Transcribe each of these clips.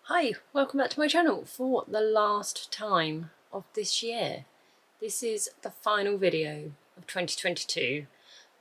Hi, welcome back to my channel for the last time of this year. This is the final video of 2022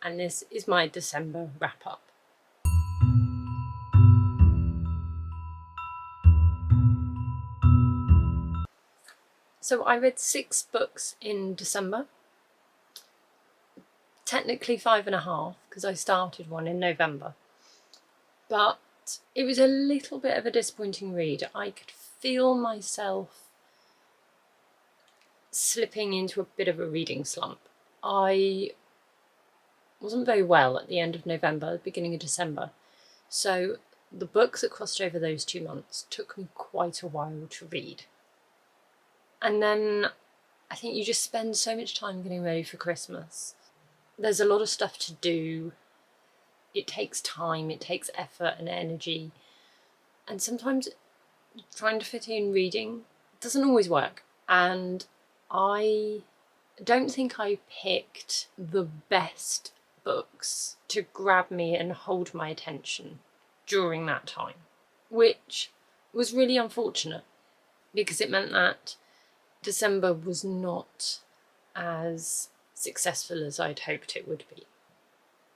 and this is my December wrap up. So I read 6 books in December, technically 5.5 because I started one in November, but it was a little bit of a disappointing read. I could feel myself slipping into a bit of a reading slump. I wasn't very well at the end of November, beginning of December, so the books that crossed over those 2 months took me quite a while to read. And then I think you just spend so much time getting ready for Christmas. There's a lot of stuff to do. It takes time, it takes effort and energy, and sometimes trying to fit in reading doesn't always work. And I don't think I picked the best books to grab me and hold my attention during that time, which was really unfortunate because it meant that December was not as successful as I'd hoped it would be.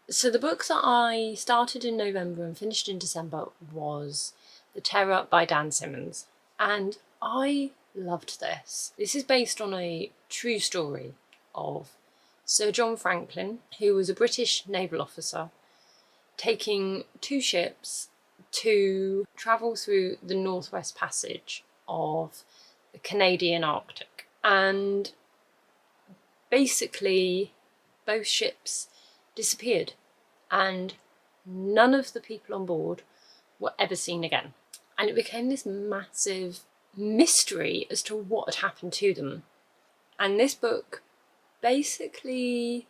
So the books that I started in November and finished in December was The Terror by Dan Simmons, and I loved this. This is based on a true story of Sir John Franklin, who was a British naval officer, taking 2 ships to travel through the Northwest Passage of the Canadian Arctic. And basically, both ships disappeared and none of the people on board were ever seen again. And it became this massive mystery as to what had happened to them. And this book basically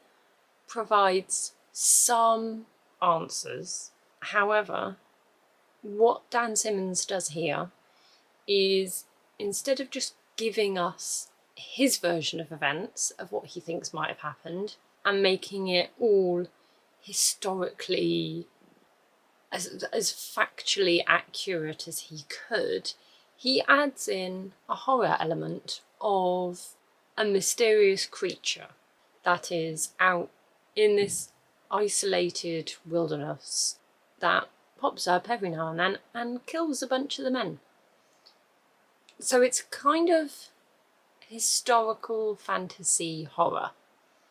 provides some answers. However, what Dan Simmons does here is, instead of just giving us his version of events, of what he thinks might have happened, and making it all historically as factually accurate as he could, he adds in a horror element of a mysterious creature that is out in this isolated wilderness that pops up every now and then and kills a bunch of the men. So it's kind of historical fantasy horror.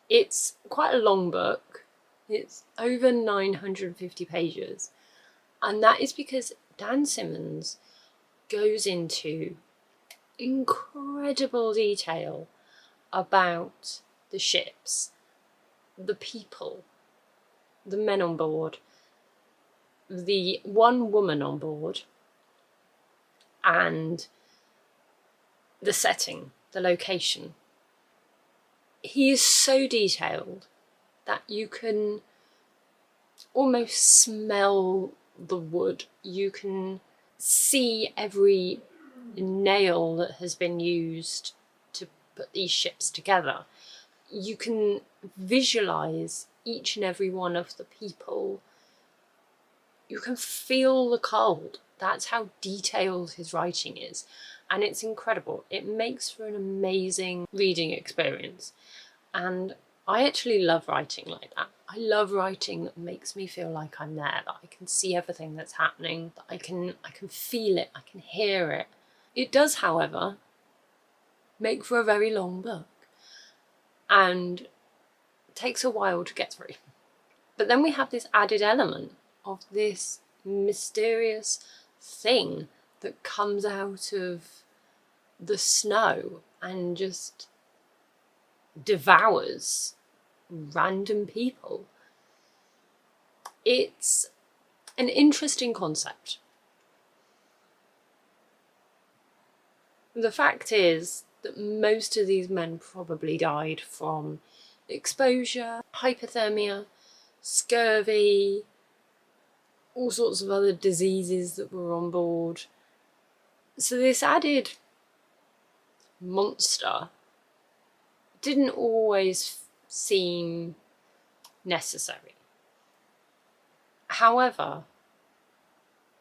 It's quite a long book. It's over 950 pages. And that is because Dan Simmons goes into incredible detail about the ships, the people, the men on board, the one woman on board, and the setting, the location. He is so detailed that you can almost smell the wood. You can see every nail that has been used to put these ships together. You can visualize each and every one of the people. You can feel the cold. That's how detailed his writing is. And it's incredible. It makes for an amazing reading experience. And I actually love writing like that. I love writing that makes me feel like I'm there, that I can see everything that's happening, that I can feel it, I can hear it. It does, however, make for a very long book and takes a while to get through. But then we have this added element of this mysterious thing that comes out of the snow and just devours random people. It's an interesting concept. The fact is that most of these men probably died from exposure, hypothermia, scurvy, all sorts of other diseases that were on board. So this added monster didn't always seem necessary. However,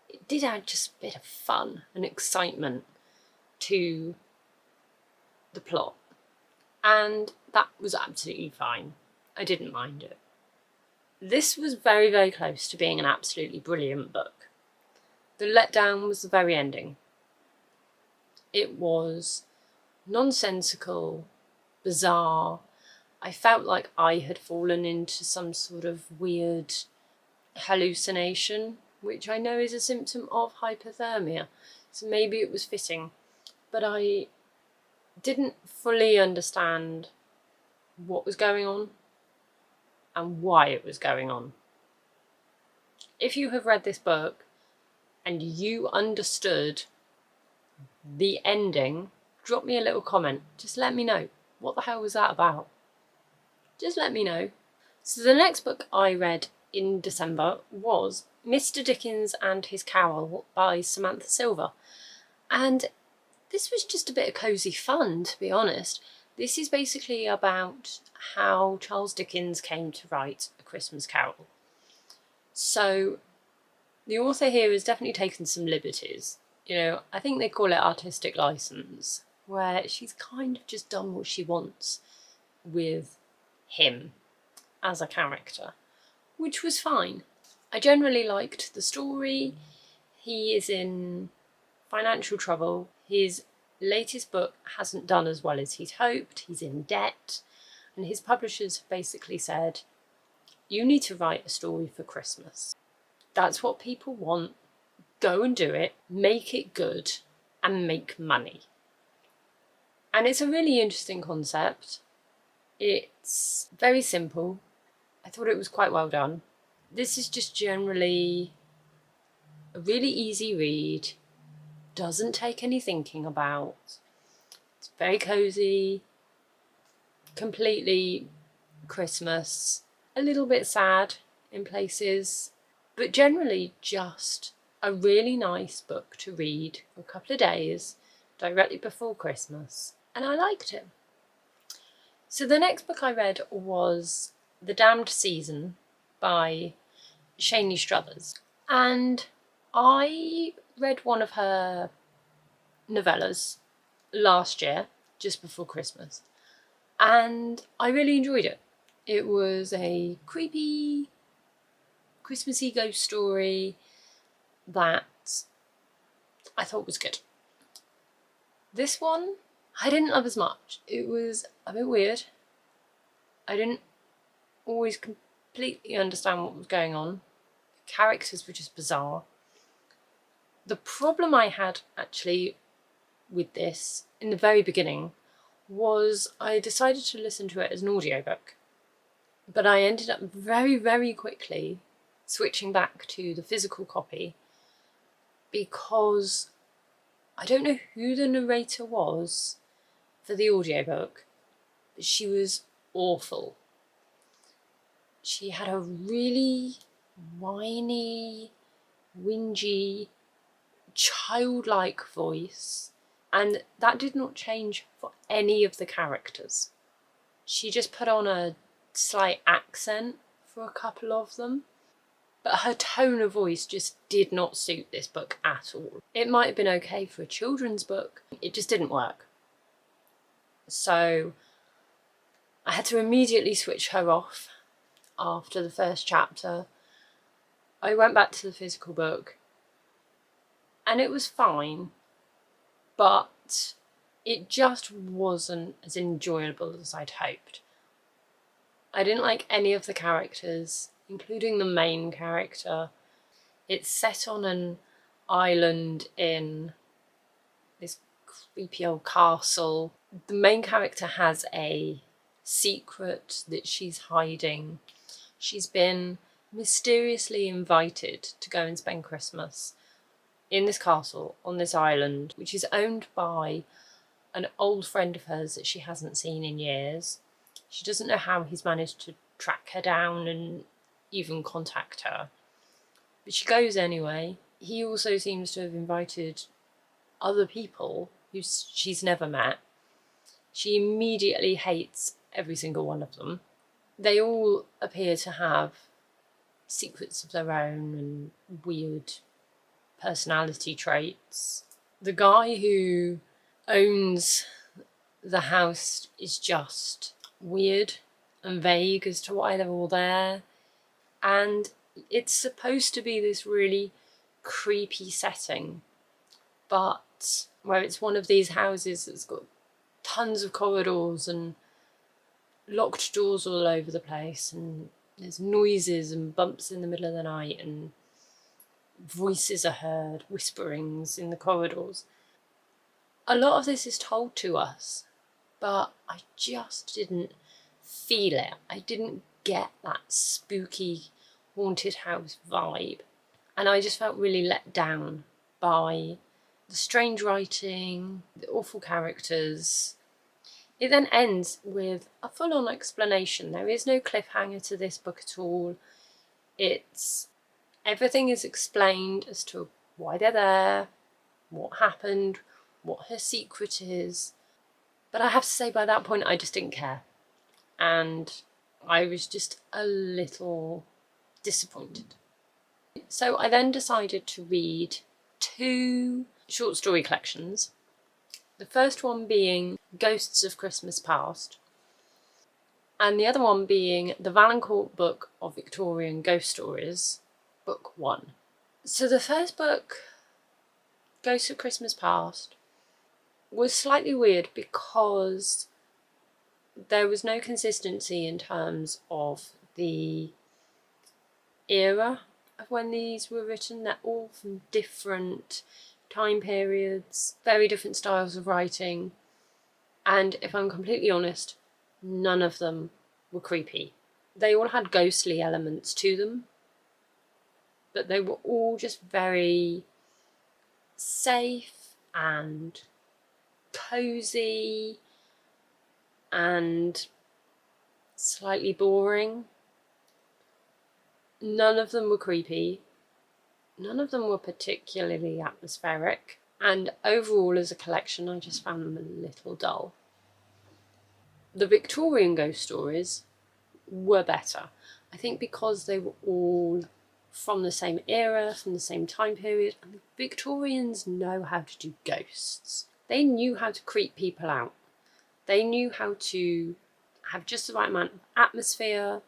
it did add just a bit of fun and excitement to the plot. And that was absolutely fine. I didn't mind it. This was very, very close to being an absolutely brilliant book. The letdown was the very ending. It was nonsensical, bizarre. I felt like I had fallen into some sort of weird hallucination, which I know is a symptom of hypothermia, so maybe it was fitting. But I didn't fully understand what was going on and why it was going on. If you have read this book and you understood the ending, drop me a little comment. Just let me know. What the hell was that about? Just let me know. So the next book I read in December was Mr. Dickens and His Carol by Samantha Silver. And this was just a bit of cosy fun, to be honest. This is basically about how Charles Dickens came to write A Christmas Carol. So the author here has definitely taken some liberties. You know, I think they call it artistic license, where she's kind of just done what she wants with him as a character, which was fine. I generally liked the story. He is in financial trouble. His latest book hasn't done as well as he'd hoped. He's in debt. And his publishers have basically said, you need to write a story for Christmas. That's what people want. Go and do it. Make it good and make money. And it's a really interesting concept. It's very simple. I thought it was quite well done. This is just generally a really easy read. Doesn't take any thinking about. It's very cosy. Completely Christmas. A little bit sad in places. But generally just a really nice book to read for a couple of days directly before Christmas. And I liked it. So the next book I read was The Damned Season by Shani Struthers. And I read one of her novellas last year, just before Christmas. And I really enjoyed it. It was a creepy, Christmassy ghost story that I thought was good. This one, I didn't love as much. It was a bit weird. I didn't always completely understand what was going on. The characters were just bizarre. The problem I had actually with this in the very beginning was I decided to listen to it as an audiobook. But I ended up very, very quickly switching back to the physical copy because I don't know who the narrator was for the audiobook, but she was awful. She had a really whiny, whingy, childlike voice, and that did not change for any of the characters. She just put on a slight accent for a couple of them, but her tone of voice just did not suit this book at all. It might have been okay for a children's book, it just didn't work. So I had to immediately switch her off after the first chapter. I went back to the physical book and it was fine, but it just wasn't as enjoyable as I'd hoped. I didn't like any of the characters, including the main character. It's set on an island in this creepy old castle. The main character has a secret that she's hiding. She's been mysteriously invited to go and spend Christmas in this castle on this island, which is owned by an old friend of hers that she hasn't seen in years. She doesn't know how he's managed to track her down and even contact her, but she goes anyway. He also seems to have invited other people who she's never met. She immediately hates every single one of them. They all appear to have secrets of their own and weird personality traits. The guy who owns the house is just weird and vague as to why they're all there. And it's supposed to be this really creepy setting, but where it's one of these houses that's got tons of corridors and locked doors all over the place, and there's noises and bumps in the middle of the night, and voices are heard, whisperings in the corridors. A lot of this is told to us, but I just didn't feel it. I didn't get that spooky haunted house vibe, and I just felt really let down by the strange writing, the awful characters. It then ends with a full-on explanation. There is no cliffhanger to this book at all. Everything is explained as to why they're there, what happened, what her secret is. But I have to say, by that point, I just didn't care. And I was just a little disappointed. So I then decided to read 2 short story collections. The first one being Ghosts of Christmas Past, and the other one being the Valancourt Book of Victorian Ghost Stories, Book 1. So the first book, Ghosts of Christmas Past, was slightly weird because there was no consistency in terms of the era of when these were written. They're all from different time periods, very different styles of writing, and if I'm completely honest, none of them were creepy. They all had ghostly elements to them, but they were all just very safe and cozy and slightly boring. None of them were creepy. None of them were particularly atmospheric, and overall as a collection I just found them a little dull. The Victorian ghost stories were better, I think because they were all from the same era, from the same time period, and the Victorians know how to do ghosts. They knew how to creep people out. They knew how to have just the right amount of atmosphere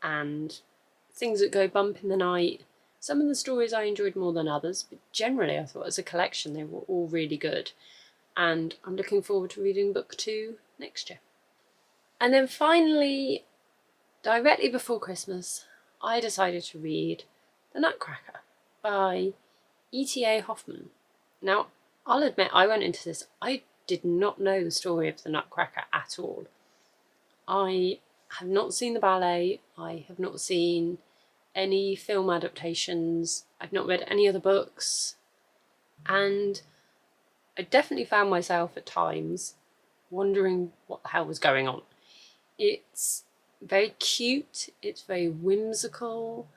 and things that go bump in the night. Some of the stories I enjoyed more than others, but generally I thought as a collection they were all really good. And I'm looking forward to reading book 2 next year. And then finally, directly before Christmas, I decided to read The Nutcracker by E.T.A. Hoffmann. Now, I'll admit I went into this, I did not know the story of The Nutcracker at all. I have not seen the ballet, I have not seen any film adaptations, I've not read any other books, and I definitely found myself at times wondering what the hell was going on. It's very cute, it's very whimsical,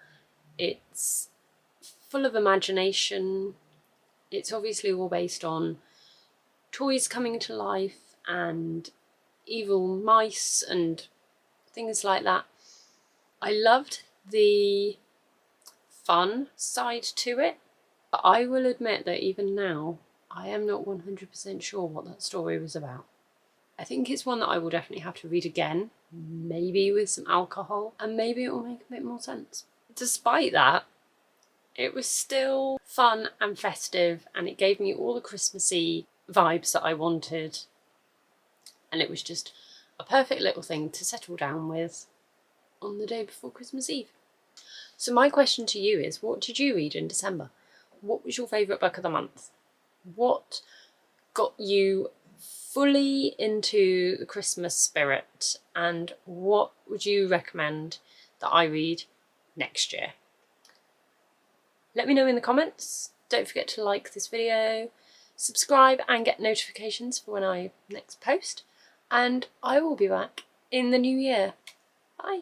it's full of imagination. It's obviously all based on toys coming to life and evil mice and things like that. I loved the fun side to it, but I will admit that even now I am not 100% sure what that story was about. I think it's one that I will definitely have to read again, maybe with some alcohol, and maybe it will make a bit more sense. Despite that, it was still fun and festive, and it gave me all the Christmassy vibes that I wanted, and it was just a perfect little thing to settle down with on the day before Christmas Eve. So my question to you is, what did you read in December? What was your favourite book of the month? What got you fully into the Christmas spirit, and what would you recommend that I read next year? Let me know in the comments. Don't forget to like this video, subscribe and get notifications for when I next post, and I will be back in the new year. Bye!